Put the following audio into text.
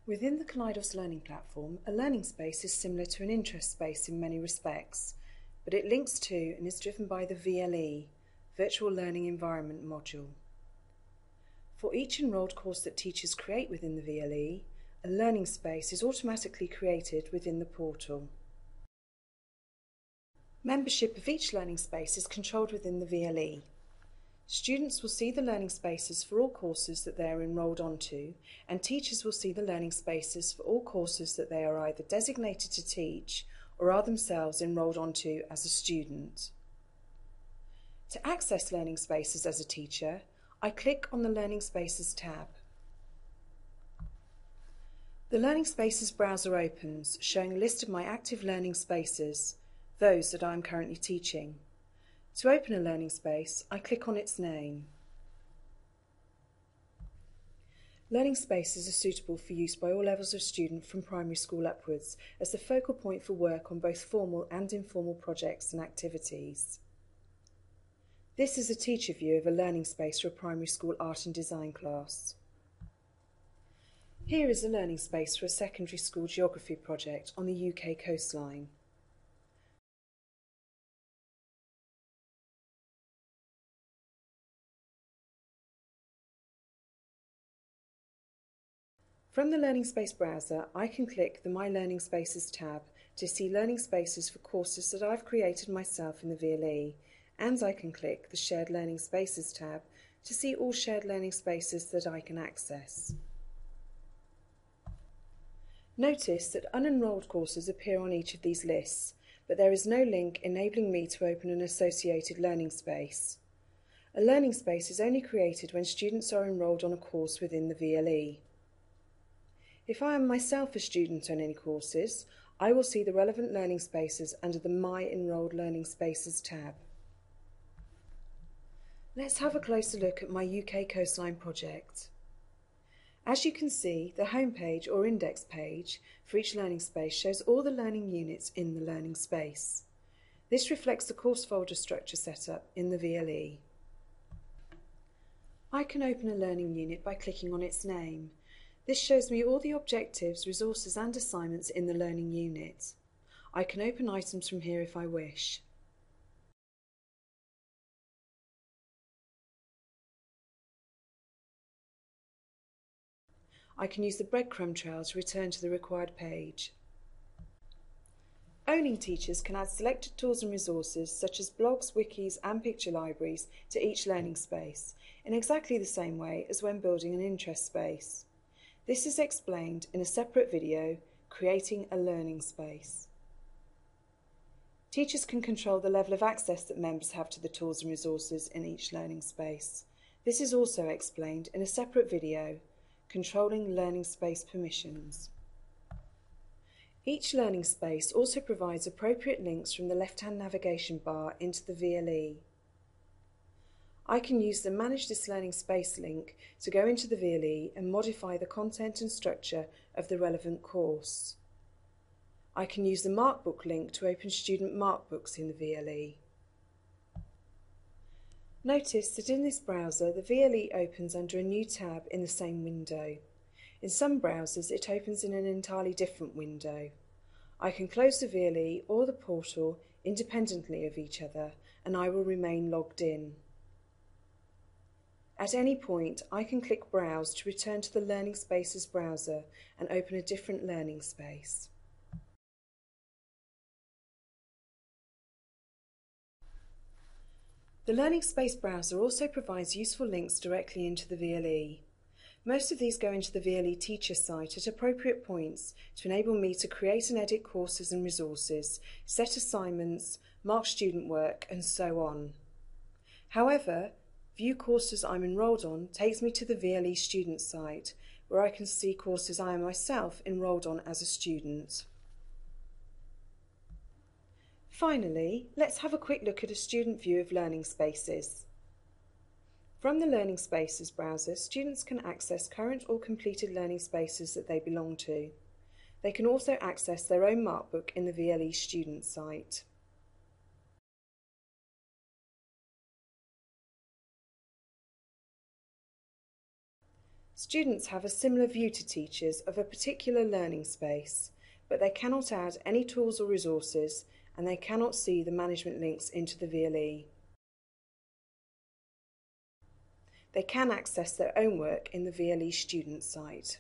Within the Kaleidos Learning Platform, a learning space is similar to an interest space in many respects, but it links to and is driven by the VLE, Virtual Learning Environment module. For each enrolled course that teachers create within the VLE, a learning space is automatically created within the portal. Membership of each learning space is controlled within the VLE. Students will see the learning spaces for all courses that they are enrolled onto, and teachers will see the learning spaces for all courses that they are either designated to teach or are themselves enrolled onto as a student. To access learning spaces as a teacher, I click on the Learning Spaces tab. The Learning Spaces browser opens, showing a list of my active learning spaces, those that I am currently teaching. To open a learning space, I click on its name. Learning spaces are suitable for use by all levels of student from primary school upwards as the focal point for work on both formal and informal projects and activities. This is a teacher view of a learning space for a primary school art and design class. Here is a learning space for a secondary school geography project on the UK coastline. From the Learning Space browser, I can click the My Learning Spaces tab to see learning spaces for courses that I've created myself in the VLE, and I can click the Shared Learning Spaces tab to see all shared learning spaces that I can access. Notice that unenrolled courses appear on each of these lists, but there is no link enabling me to open an associated learning space. A learning space is only created when students are enrolled on a course within the VLE. If I am myself a student on any courses, I will see the relevant learning spaces under the My Enrolled Learning Spaces tab. Let's have a closer look at my UK Coastline project. As you can see, the home page or index page for each learning space shows all the learning units in the learning space. This reflects the course folder structure setup in the VLE. I can open a learning unit by clicking on its name. This shows me all the objectives, resources and assignments in the learning unit. I can open items from here if I wish. I can use the breadcrumb trail to return to the required page. Owning teachers can add selected tools and resources such as blogs, wikis and picture libraries to each learning space in exactly the same way as when building an interest space. This is explained in a separate video, Creating a Learning Space. Teachers can control the level of access that members have to the tools and resources in each learning space. This is also explained in a separate video, Controlling Learning Space Permissions. Each learning space also provides appropriate links from the left-hand navigation bar into the VLE. I can use the Manage this learning space link to go into the VLE and modify the content and structure of the relevant course. I can use the Markbook link to open student Markbooks in the VLE. Notice that in this browser the VLE opens under a new tab in the same window. In some browsers it opens in an entirely different window. I can close the VLE or the portal independently of each other and I will remain logged in. At any point, I can click Browse to return to the Learning Spaces browser and open a different learning space. The Learning Space browser also provides useful links directly into the VLE. Most of these go into the VLE teacher site at appropriate points to enable me to create and edit courses and resources, set assignments, mark student work, and so on. However, View Courses I'm enrolled on takes me to the VLE student site, where I can see courses I am myself enrolled on as a student. Finally, let's have a quick look at a student view of learning spaces. From the Learning Spaces browser, students can access current or completed learning spaces that they belong to. They can also access their own Markbook in the VLE student site. Students have a similar view to teachers of a particular learning space, but they cannot add any tools or resources, and they cannot see the management links into the VLE. They can access their own work in the VLE student site.